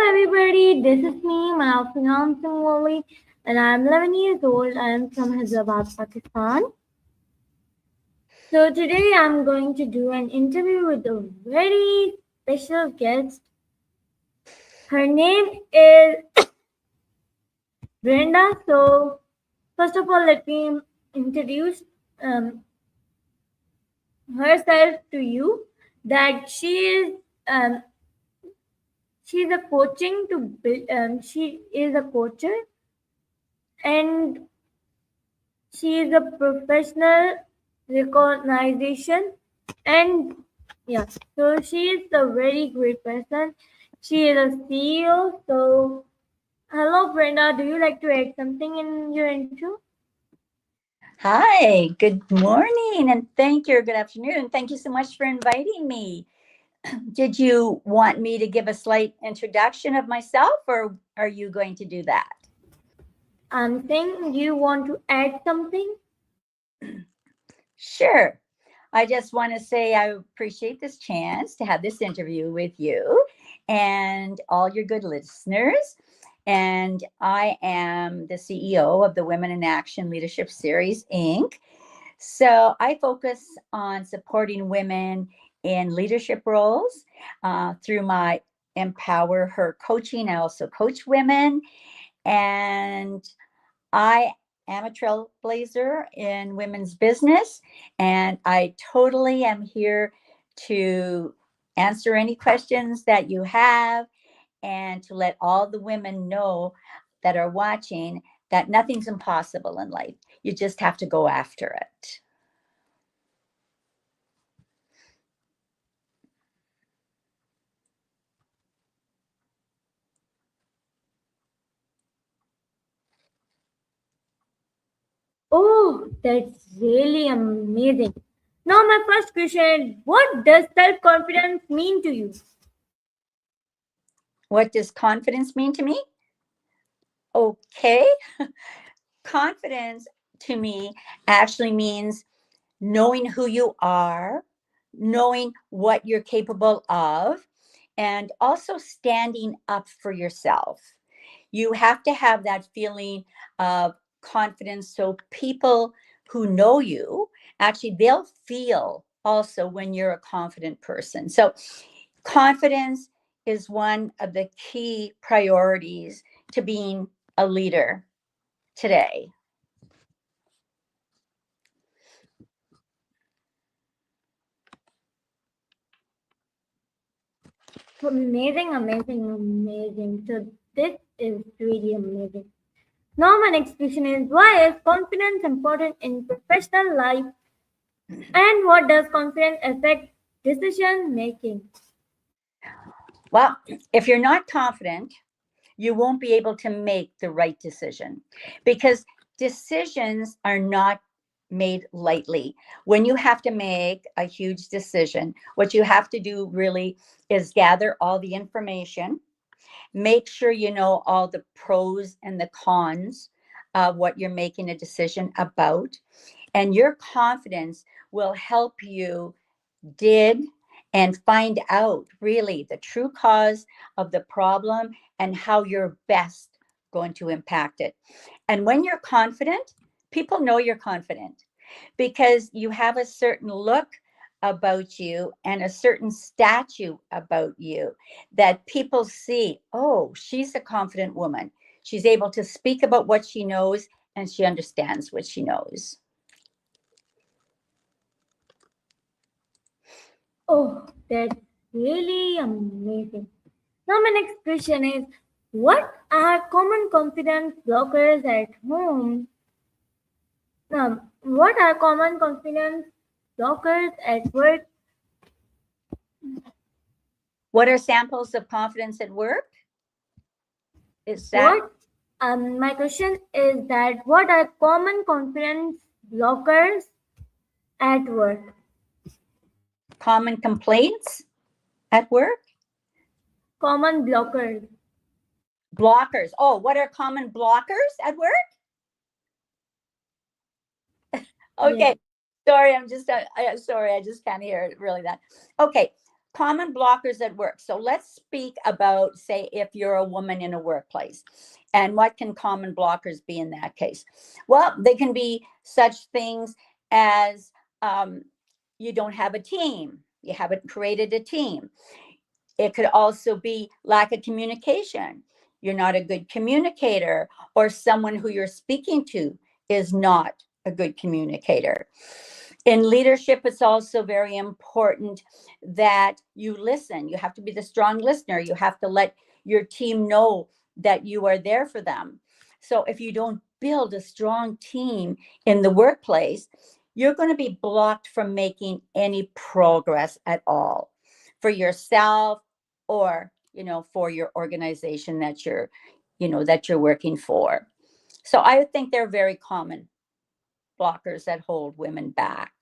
everybody, this is me, Manab FreelancingWali, and I'm 11 years old. I am from Hyderabad, Pakistan. So today I'm going to do an interview with a very special guest. Her name is Brenda. So first of all, let me introduce herself to you. That um, she's a coaching to build. She is a coacher and she is a professional recognition and yeah, so she is a very great person. She is a CEO. So hello Brenda, do you like to add something in your intro? Hi, good morning, and thank you, or good afternoon. Thank you so much for inviting me. Did you want me to give a slight introduction of myself, or are you going to do that? I'm saying you want to add something. Sure. I just want to say I appreciate this chance to have this interview with you and all your good listeners. And I am the CEO of the Women in Action Leadership Series, Inc. So I focus on supporting women in leadership roles through my Empower Her coaching. I also coach women, and I am a trailblazer in women's business, and I totally am here to answer any questions that you have and to let all the women know that are watching that nothing's impossible in life. You just have to go after it. Oh, that's really amazing. Now my first question is, what does self-confidence mean to you? What does confidence mean to me? Okay. Confidence to me actually means knowing who you are, knowing what you're capable of, and also standing up for yourself. You have to have that feeling of confidence so people who know you actually they'll feel also when you're a confident person. So confidence is one of the key priorities to being a leader today. Amazing, amazing, amazing. So this is really amazing. Now my next question is, why is confidence important in professional life and what does confidence affect decision making? Well, if you're not confident, you won't be able to make the right decision because decisions are not made lightly. When you have to make a huge decision, what you have to do really is gather all the information, make sure you know all the pros and the cons of what you're making a decision about, and your confidence will help you dig and find out really the true cause of the problem and how you're best going to impact it. And when you're confident, people know you're confident because you have a certain look about you and a certain statue about you that people see, oh, she's a confident woman. She's able to speak about what she knows and she understands what she knows. Oh, that's really amazing. Now my next question is, what are common confidence blockers at home? What are common confidence blockers at work? What are samples of confidence at work? Is that What My question is that what are common confidence blockers at work? common complaints at work? Common blockers. Blockers. Oh, what are common blockers at work? Yes. Okay. Sorry, I'm just sorry. I just can't hear it really that. Okay. common blockers at work. So let's speak about, say, if you're a woman in a workplace, and what can common blockers be in that case? Well, they can be such things as you don't have a team, you haven't created a team. It could also be lack of communication. You're not a good communicator, or someone who you're speaking to is not a good communicator. In leadership, it's also very important that you listen. You have to be the strong listener. You have to let your team know that you are there for them. So if you don't build a strong team in the workplace, you're going to be blocked from making any progress at all for yourself, or for your organization that you're working for. So I think they're very common blockers that hold women back.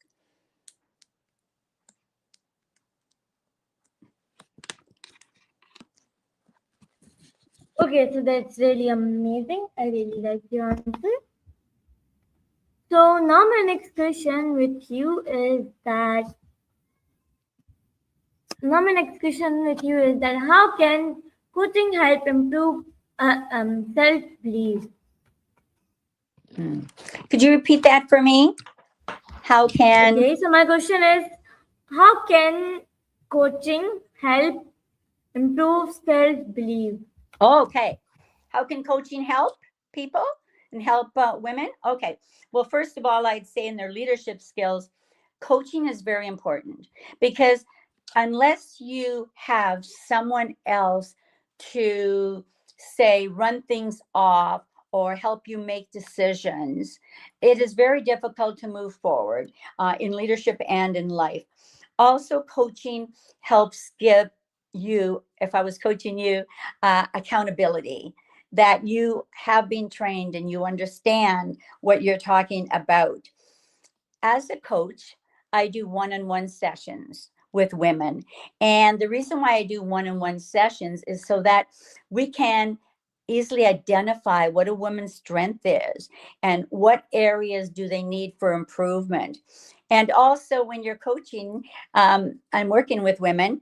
Okay, so that's really amazing. I really like your answer. So now my next question with you is that how can coaching help improve self-belief? Could you repeat that for me? How can Okay, so my question is, how can coaching help improve self-belief? okay, how can coaching help people and help women? Okay, well, first of all, I'd say in their leadership skills, coaching is very important, because unless you have someone else to, say, run things off or help you make decisions, it is very difficult to move forward in leadership and in life. Also, coaching helps give you, if I was coaching you, accountability, that you have been trained and you understand what you're talking about. As a coach, I do one-on-one sessions with women. And the reason why I do one-on-one sessions is so that we can easily identify what a woman's strength is and what areas do they need for improvement. And also, when you're coaching, I'm working with women,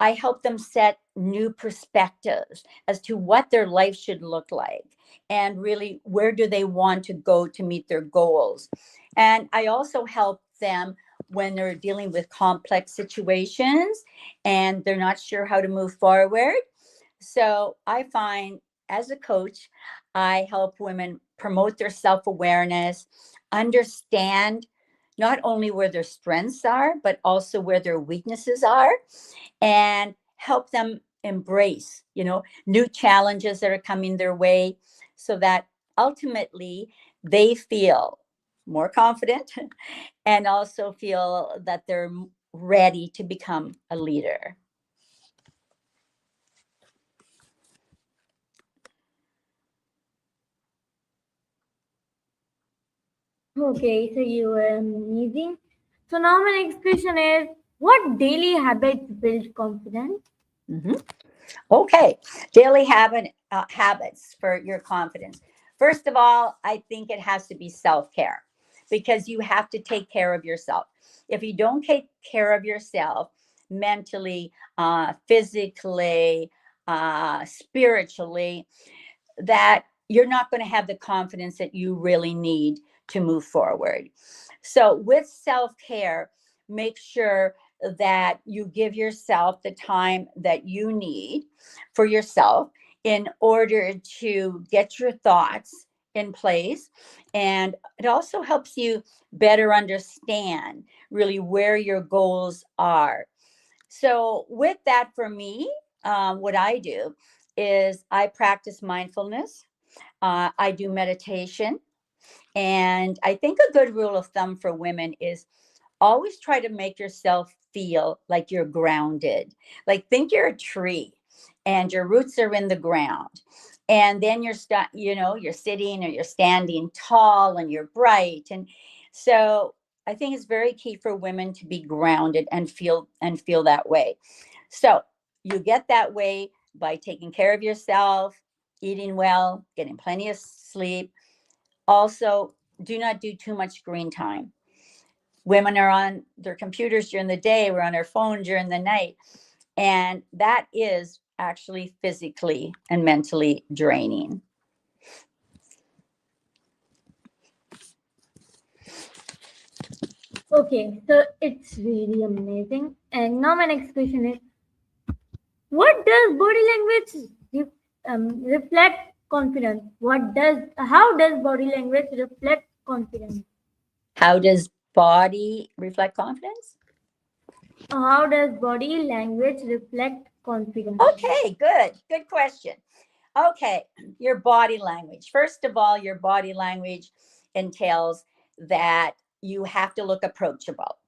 I help them set new perspectives as to what their life should look like, and really where do they want to go to meet their goals. And I also help them when they're dealing with complex situations and they're not sure how to move forward. So I find, as a coach, I help women promote their self-awareness, understand not only where their strengths are, but also where their weaknesses are, and help them embrace, new challenges that are coming their way, so that ultimately they feel more confident and also feel that they're ready to become a leader. Okay, so you were amazing. So now my next question is, what daily habits build confidence? Mm-hmm. Okay, daily habits for your confidence. First of all, I think it has to be self-care, because you have to take care of yourself. If you don't take care of yourself mentally, physically, spiritually, that you're not going to have the confidence that you really need to move forward. So with self-care, make sure that you give yourself the time that you need for yourself in order to get your thoughts in place. And it also helps you better understand really where your goals are. So with that, for me, what I do is I practice mindfulness. I do meditation. And I think a good rule of thumb for women is always try to make yourself feel like you're grounded. Like, think you're a tree and your roots are in the ground. And then you're sitting or you're standing tall and you're bright. And so I think it's very key for women to be grounded and feel that way. So you get that way by taking care of yourself, eating well, getting plenty of sleep. Also, do not do too much screen time. Women are on their computers during the day, we're on our phone during the night. And that is actually physically and mentally draining. Okay, so it's really amazing. And now my next question is, what does body language reflect confidence? How does body language reflect confidence? How does body reflect confidence? How does body language reflect confidence? Okay, good. Good question. Okay, your body language. First of all, your body language entails that you have to look approachable,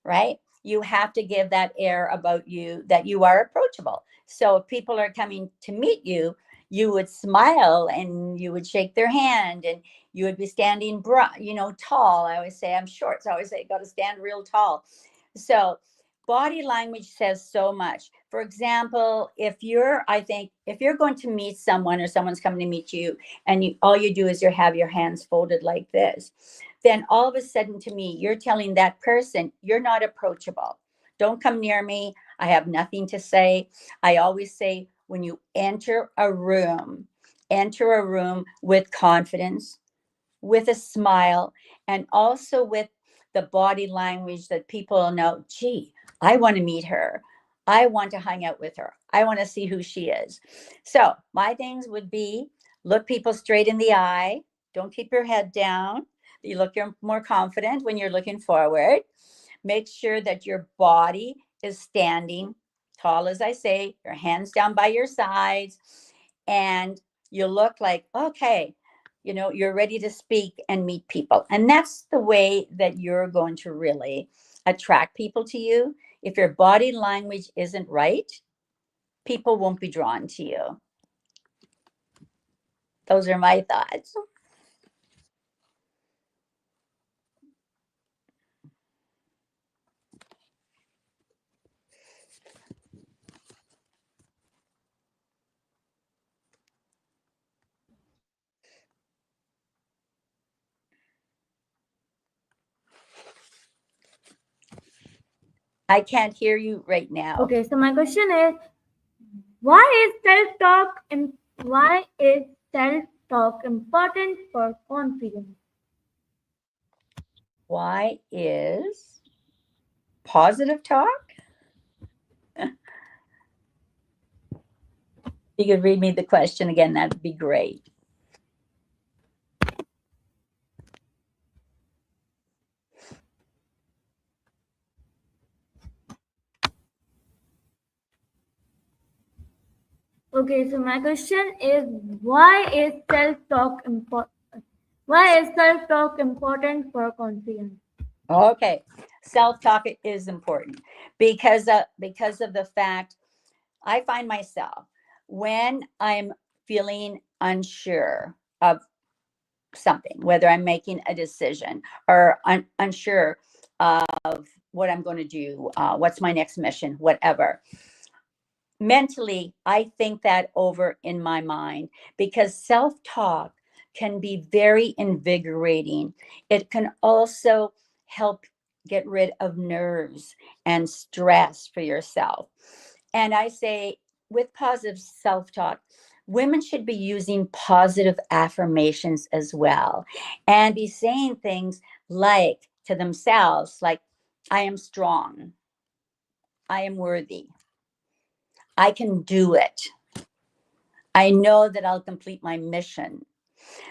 right? You have to give that air about you that you are approachable. So if people are coming to meet you, you would smile and you would shake their hand and you would be standing, tall. I always say I'm short, so I always say got to stand real tall. So body language says so much. For example, I think if you're going to meet someone or someone's coming to meet you and all you do is you have your hands folded like this, then all of a sudden to me, you're telling that person, you're not approachable. Don't come near me. I have nothing to say. I always say, when you enter a room with confidence, with a smile, and also with the body language that people know, gee, I want to meet her. I want to hang out with her. I want to see who she is. So my things would be, look people straight in the eye. Don't keep your head down. You're more confident when you're looking forward. Make sure that your body is standing tall, as I say, your hands down by your sides, and you look like, okay, you're ready to speak and meet people. And that's the way that you're going to really attract people to you. If your body language isn't right, people won't be drawn to you. Those are my thoughts. I can't hear you right now. Okay, so my question is, why is self-talk why is self-talk important for confidence? Why is positive talk? You could read me the question again, that'd be great. Okay, so my question is, why is self-talk important? Why is self-talk important for confidence? Okay, self-talk is important because of the fact I find myself when I'm feeling unsure of something, whether I'm making a decision or unsure of what I'm going to do, what's my next mission, whatever. Mentally, I think that over in my mind because self talk can be very invigorating. It can also help get rid of nerves and stress for yourself. And I say, with positive self talk, women should be using positive affirmations as well and be saying things like to themselves, like, I am strong, I am worthy, I can do it. I know that I'll complete my mission.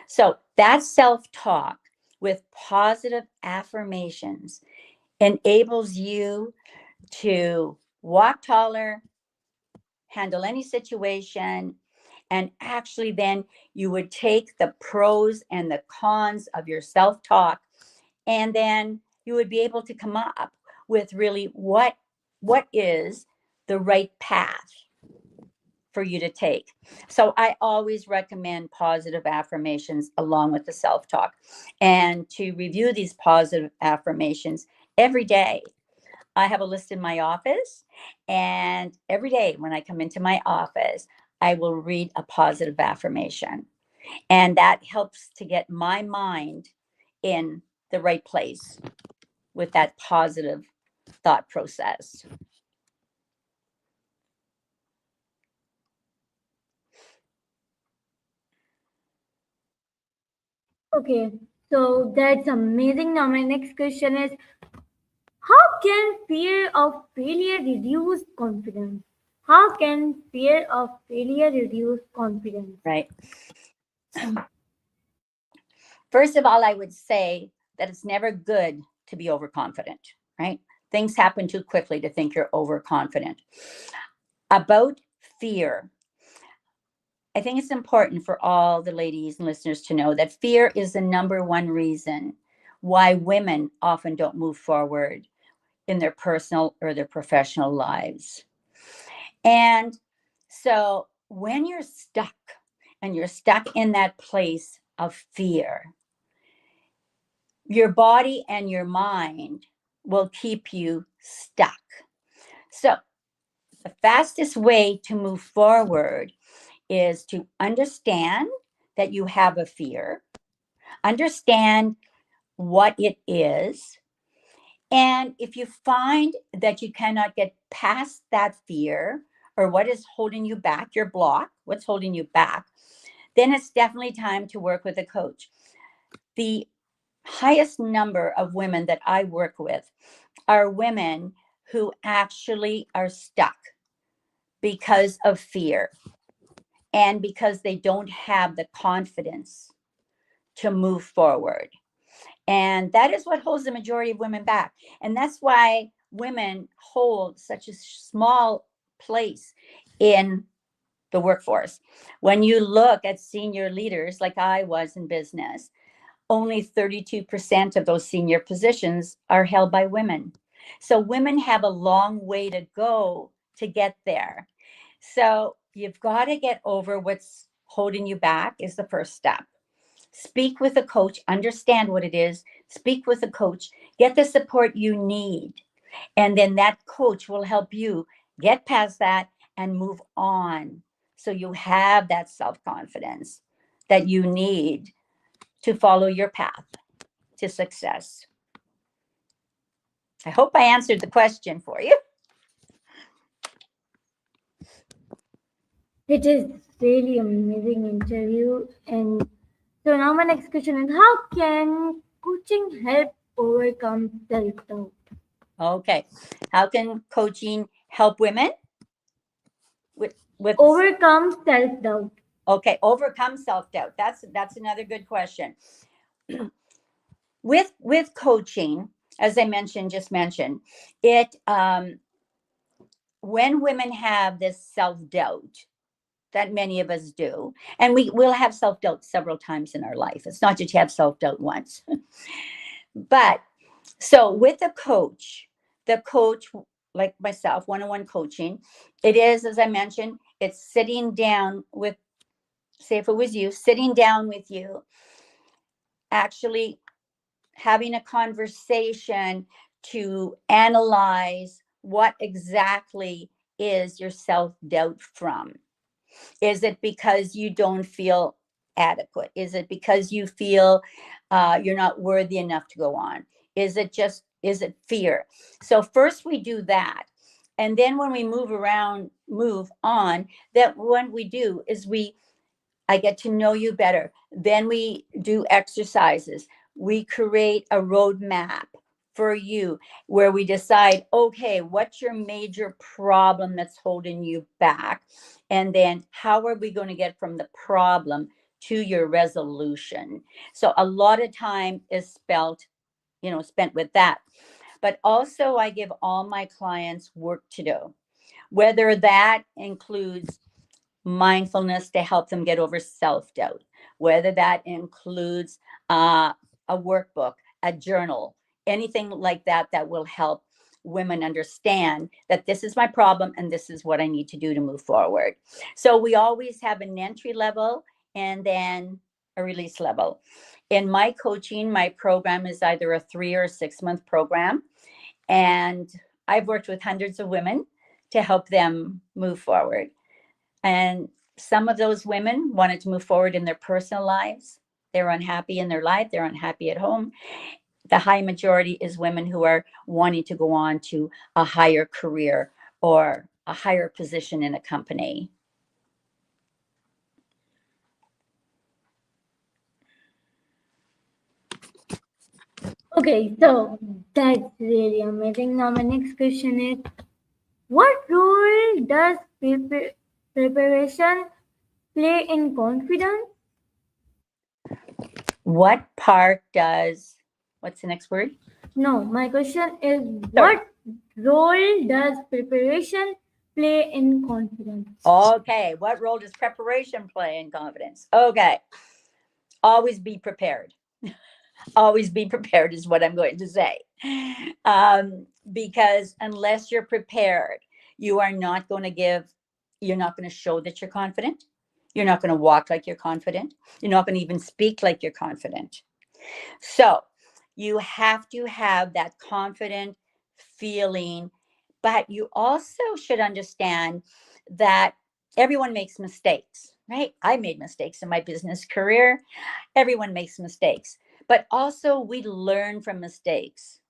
So that self talk with positive affirmations enables you to walk taller, handle any situation, and actually then you would take the pros and the cons of your self talk, and then you would be able to come up with really what is the right path for you to take. So I always recommend positive affirmations along with the self talk. And to review these positive affirmations every day, I have a list in my office. And every day when I come into my office, I will read a positive affirmation. And that helps to get my mind in the right place with that positive thought process. Okay, so that's amazing. Now my next question is, how can fear of failure reduce confidence? How can fear of failure reduce confidence? Right. First of all, I would say that it's never good to be overconfident, right? Things happen too quickly to think you're overconfident. About fear, I think it's important for all the ladies and listeners to know that fear is the number one reason why women often don't move forward in their personal or their professional lives. And so when you're stuck and you're stuck in that place of fear, your body and your mind will keep you stuck. So the fastest way to move forward is to understand that you have a fear, understand what it is. And if you find that you cannot get past that fear or what is holding you back, your block, what's holding you back, then it's definitely time to work with a coach. The highest number of women that I work with are women who actually are stuck because of fear and because they don't have the confidence to move forward. And that is what holds the majority of women back. And that's why women hold such a small place in the workforce. When you look at senior leaders, like I was in business, only 32% of those senior positions are held by women. So women have a long way to go to get there. So you've got to get over what's holding you back is the first step. Speak with a coach, understand what it is, speak with a coach, get the support you need. And then that coach will help you get past that and move on. So you have that self-confidence that you need to follow your path to success. I hope I answered the question for you. It is really amazing interview. And so now my next question is, how can coaching help overcome self-doubt? Okay. How can coaching help women with Overcome self-doubt. okay, overcome self-doubt? That's another good question. With coaching, as I just mentioned, it when women have this self-doubt that many of us do, and we will have self-doubt several times in our life. It's not just you have self-doubt once. But so with a coach, the coach, like myself, one-on-one coaching, it is, as I mentioned, it's sitting down with, say if it was you, sitting down with you, actually having a conversation to analyze what exactly is your self-doubt from. Is it because you don't feel adequate? Is it because you feel you're not worthy enough to go on? Is it fear? So first we do that. And then when we move on, that what we do is I get to know you better. Then we do exercises. We create a roadmap for you where we decide, okay, what's your major problem that's holding you back? And then how are we going to get from the problem to your resolution? So a lot of time is spent with that. But also I give all my clients work to do, whether that includes mindfulness to help them get over self-doubt, whether that includes a workbook, a journal, anything like that that will help women understand that this is my problem and this is what I need to do to move forward. So we always have an entry level and then a release level. In my coaching, my program is either a 3 or 6 month program. And I've worked with hundreds of women to help them move forward. And some of those women wanted to move forward in their personal lives. They're unhappy in their life. They're unhappy at home. The high majority is women who are wanting to go on to a higher career or a higher position in a company. Okay, so that's really amazing. Now my next question is, what role does preparation play in confidence? What part does, what's the next word? No, my question is, Sorry. what role does preparation play in confidence? Okay, what role does preparation play in confidence? Okay, always be prepared. Always be prepared is what I'm going to say. Because unless you're prepared, you are not going to you're not going to show that you're confident. You're not going to walk like you're confident. You're not going to even speak like you're confident. So you have to have that confident feeling, but you also should understand that everyone makes mistakes, right? I made mistakes in my business career. Everyone makes mistakes, but also we learn from mistakes.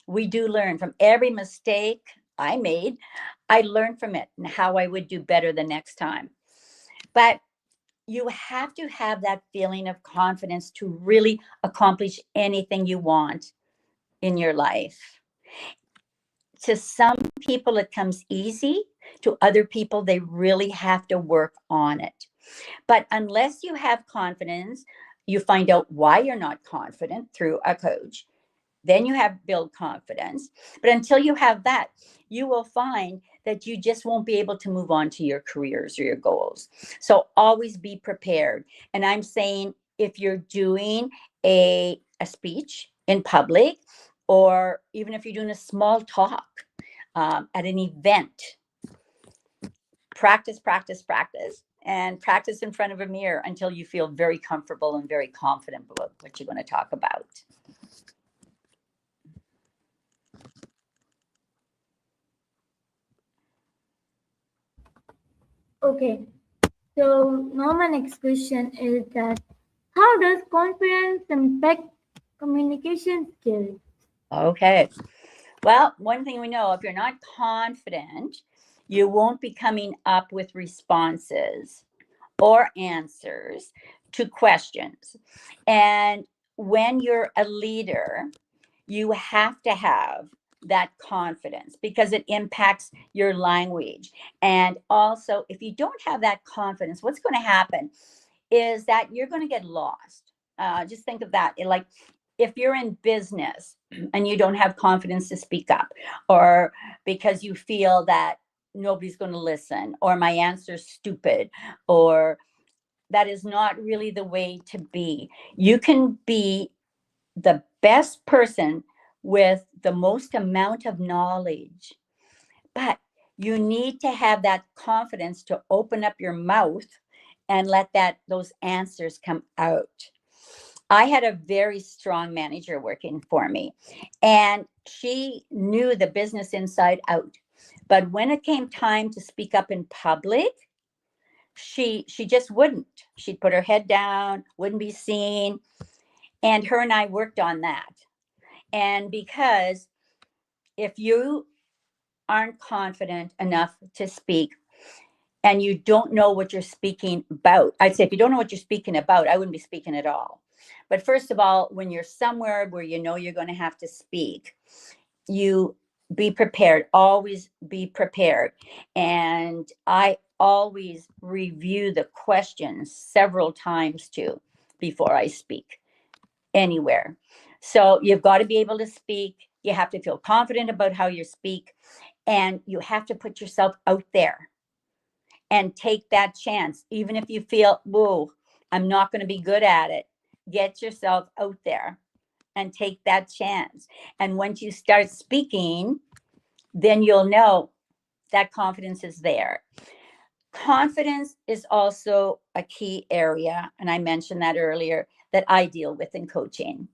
We do learn from every mistake I made. I learned from it and how I would do better the next time. But you have to have that feeling of confidence to really accomplish anything you want in your life. To some people, it comes easy. To other people, they really have to work on it. But unless you have confidence, you find out why you're not confident through a coach. Then you have build confidence. But until you have that, you will find that you just won't be able to move on to your careers or your goals. So always be prepared. And I'm saying if you're doing a speech in public, or even if you're doing a small talk at an event, practice, practice, practice, and practice in front of a mirror until you feel very comfortable and very confident about what you're going to talk about. Okay, so now my next question is that, how does confidence impact communication skills? Okay. Well, one thing we know, if you're not confident, you won't be coming up with responses or answers to questions. And when you're a leader, you have to have that confidence because it impacts your language. And also, if you don't have that confidence, what's going to happen is that you're going to get lost. Just think of that. Like if you're in business and you don't have confidence to speak up, or because you feel that nobody's going to listen, or my answer's stupid, or that is not really the way to be. You can be the best person with the most amount of knowledge, but you need to have that confidence to open up your mouth and let those answers come out. I had a very strong manager working for me, and she knew the business inside out. But when it came time to speak up in public, she just wouldn't. She'd put her head down, wouldn't be seen, and her and I worked on that. And because if you aren't confident enough to speak and you don't know what you're speaking about, I'd say if you don't know what you're speaking about, I wouldn't be speaking at all. But first of all, when you're somewhere where you know you're going to have to speak, you be prepared, always be prepared. And I always review the questions several times too before I speak anywhere. So you've got to be able to speak. You have to feel confident about how you speak, and you have to put yourself out there and take that chance. Even if you feel, whoa, I'm not going to be good at it, get yourself out there and take that chance. And once you start speaking, then you'll know that confidence is there. Confidence is also a key area, and I mentioned that earlier, that I deal with in coaching.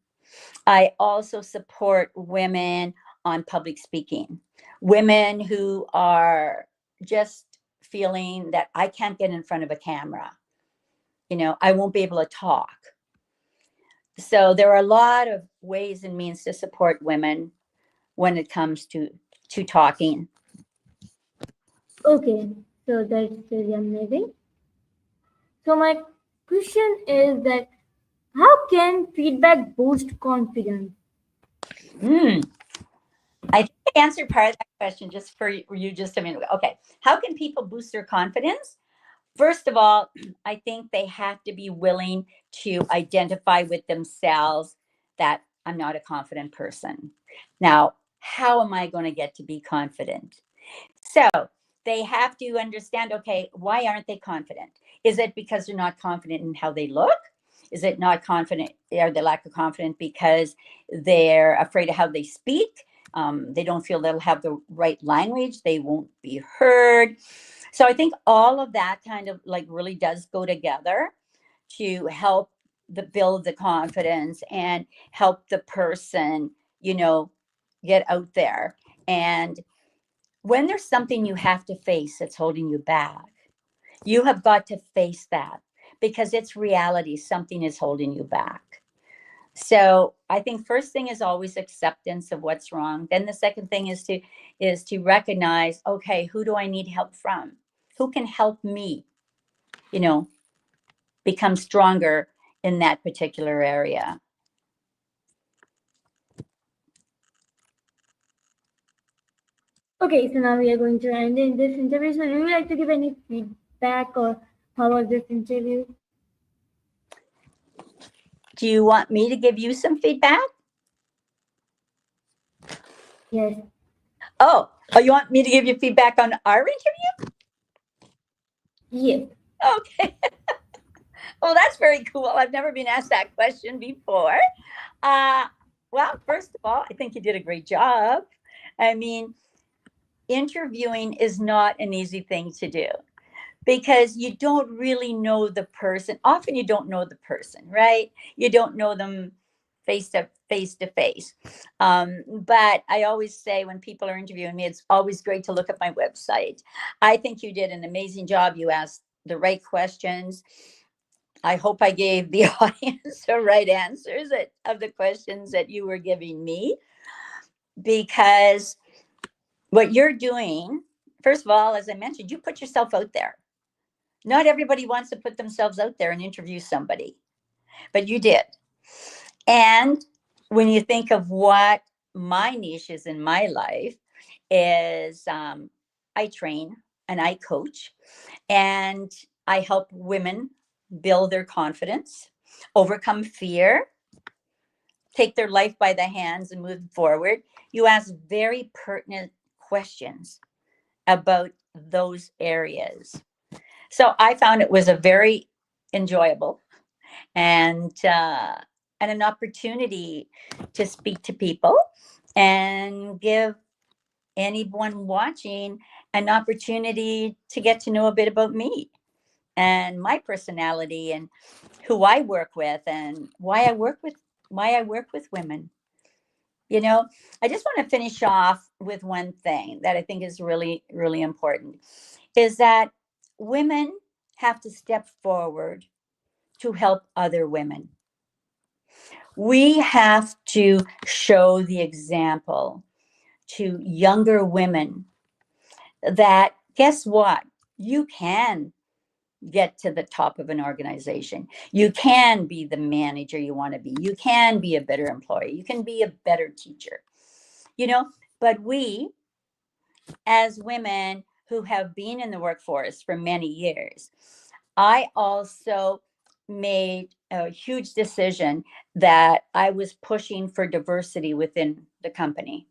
I also support women on public speaking, women who are just feeling that I can't get in front of a camera. I won't be able to talk. So there are a lot of ways and means to support women when it comes to talking. Okay, so that's really amazing. So my question is that, how can feedback boost confidence? Mm, I think I answered part of that question just for you just a minute ago. Okay. How can people boost their confidence? First of all, I think they have to be willing to identify with themselves that I'm not a confident person. Now, how am I going to get to be confident? So they have to understand, okay, why aren't they confident? Is it because they're not confident in how they look? Is it not confident, or they lack of confidence because they're afraid of how they speak? They don't feel they'll have the right language. They won't be heard. So I think all of that kind of like really does go together to help build the confidence and help the person, you know, get out there. And when there's something you have to face that's holding you back, you have got to face that because it's reality. Something is holding you back. So I think first thing is always acceptance of what's wrong. Then the second thing is to recognize, okay, who do I need help from? Who can help me, you know, become stronger in that particular area? Okay, so now we are going to end in this interview. So, would you like to give any feedback or how was this interview? Do you want me to give you some feedback? Yes. Oh, you want me to give you feedback on our interview? Yes. Okay. Well, that's very cool. I've never been asked that question before. Uh, well, first of all, I think you did a great job. I mean, interviewing is not an easy thing to do because you don't really know the person. Often you don't know the person, right? You don't know them face to face. But I always say when people are interviewing me, it's always great to look at my website. I think you did an amazing job. You asked the right questions. I hope I gave the audience the right answers of the questions that you were giving me, because what you're doing, first of all, as I mentioned, you put yourself out there. Not everybody wants to put themselves out there and interview somebody, but you did. And when you think of what my niche is in my life, is I train and I coach and I help women build their confidence, overcome fear, take their life by the hands and move forward. You ask very pertinent questions about those areas. So I found it was a very enjoyable and an opportunity to speak to people and give anyone watching an opportunity to get to know a bit about me and my personality and who I work with and why I work with women. You know, I just want to finish off with one thing that I think is really, really important is that women have to step forward to help other women. We have to show the example to younger women that guess what? You can get to the top of an organization. You can be the manager you want to be. You can be a better employee. You can be a better teacher. You know, but we as women who have been in the workforce for many years, I also made a huge decision that I was pushing for diversity within the company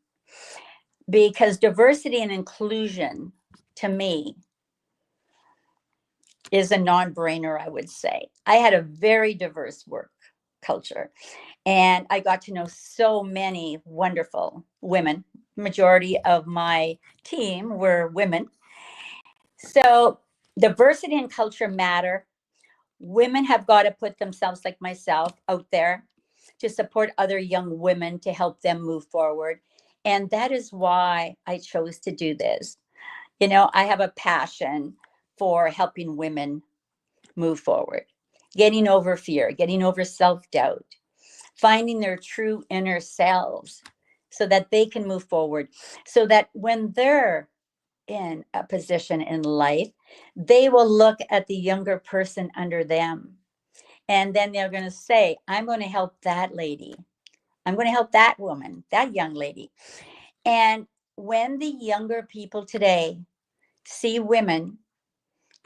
because diversity and inclusion to me is a non-brainer, I would say. I had a very diverse work culture and I got to know so many wonderful women. Majority of my team were women. So diversity and culture matter. Women have got to put themselves, like myself, out there to support other young women to help them move forward. And that is why I chose to do this. You know, I have a passion for helping women move forward, getting over fear, getting over self doubt, finding their true inner selves so that they can move forward, so that when they're in a position in life, they will look at the younger person under them. And then they're going to say, I'm going to help that lady. I'm going to help that woman, that young lady. And when the younger people today see women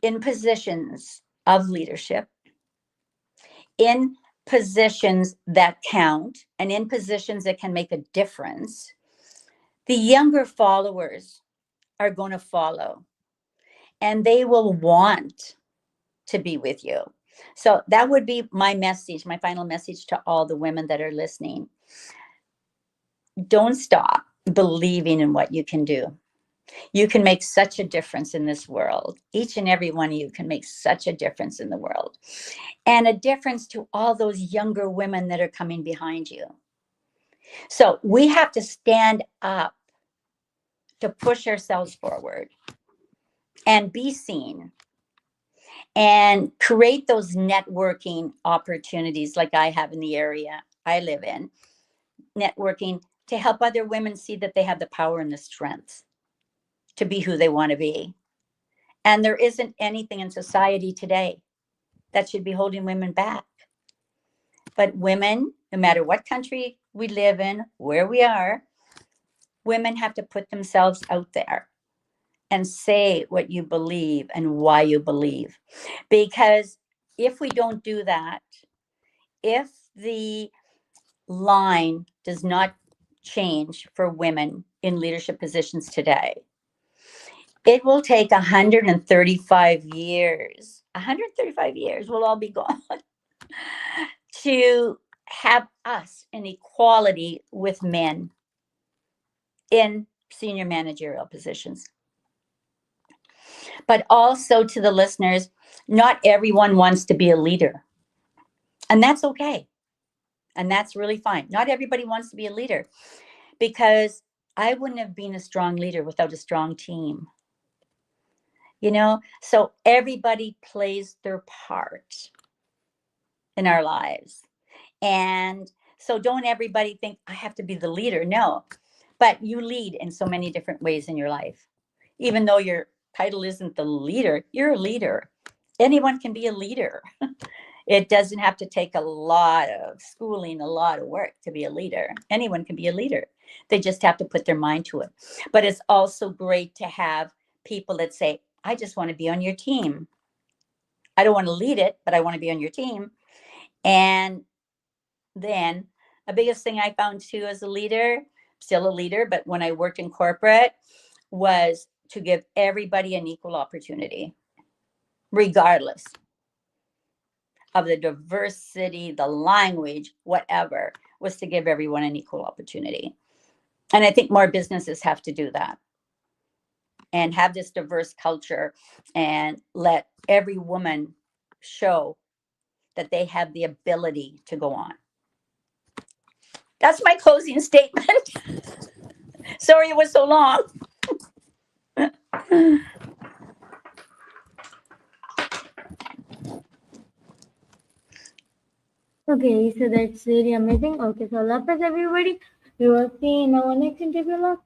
in positions of leadership, in positions that count, and in positions that can make a difference, the younger followers are going to follow, and they will want to be with you. So that would be my message, my final message to all the women that are listening. Don't stop believing in what you can do. You can make such a difference in this world. Each and every one of you can make such a difference in the world, and a difference to all those younger women that are coming behind you. So we have to stand up to push ourselves forward and be seen and create those networking opportunities like I have in the area I live in, networking to help other women see that they have the power and the strength to be who they want to be. And there isn't anything in society today that should be holding women back. But women, no matter what country we live in, where we are, women have to put themselves out there and say what you believe and why you believe. Because if we don't do that, if the line does not change for women in leadership positions today, it will take 135 years. 135 years will all be gone to have us in equality with men in senior managerial positions. But also to the listeners, not everyone wants to be a leader. And that's okay. And that's really fine. Not everybody wants to be a leader, because I wouldn't have been a strong leader without a strong team. You know, so everybody plays their part in our lives. And so don't everybody think I have to be the leader. No, but you lead in so many different ways in your life. Even though your title isn't the leader, you're a leader. Anyone can be a leader. It doesn't have to take a lot of schooling, a lot of work to be a leader. Anyone can be a leader. They just have to put their mind to it. But it's also great to have people that say, I just want to be on your team. I don't want to lead it, but I want to be on your team. And then the biggest thing I found too as a leader, still a leader, but when I worked in corporate, was to give everybody an equal opportunity, regardless of the diversity, the language, whatever, was to give everyone an equal opportunity. And I think more businesses have to do that and have this diverse culture and let every woman show that they have the ability to go on. That's my closing statement. Sorry it was so long. Okay, so that's really amazing. Okay, so love everybody. We will see in our next interview. Love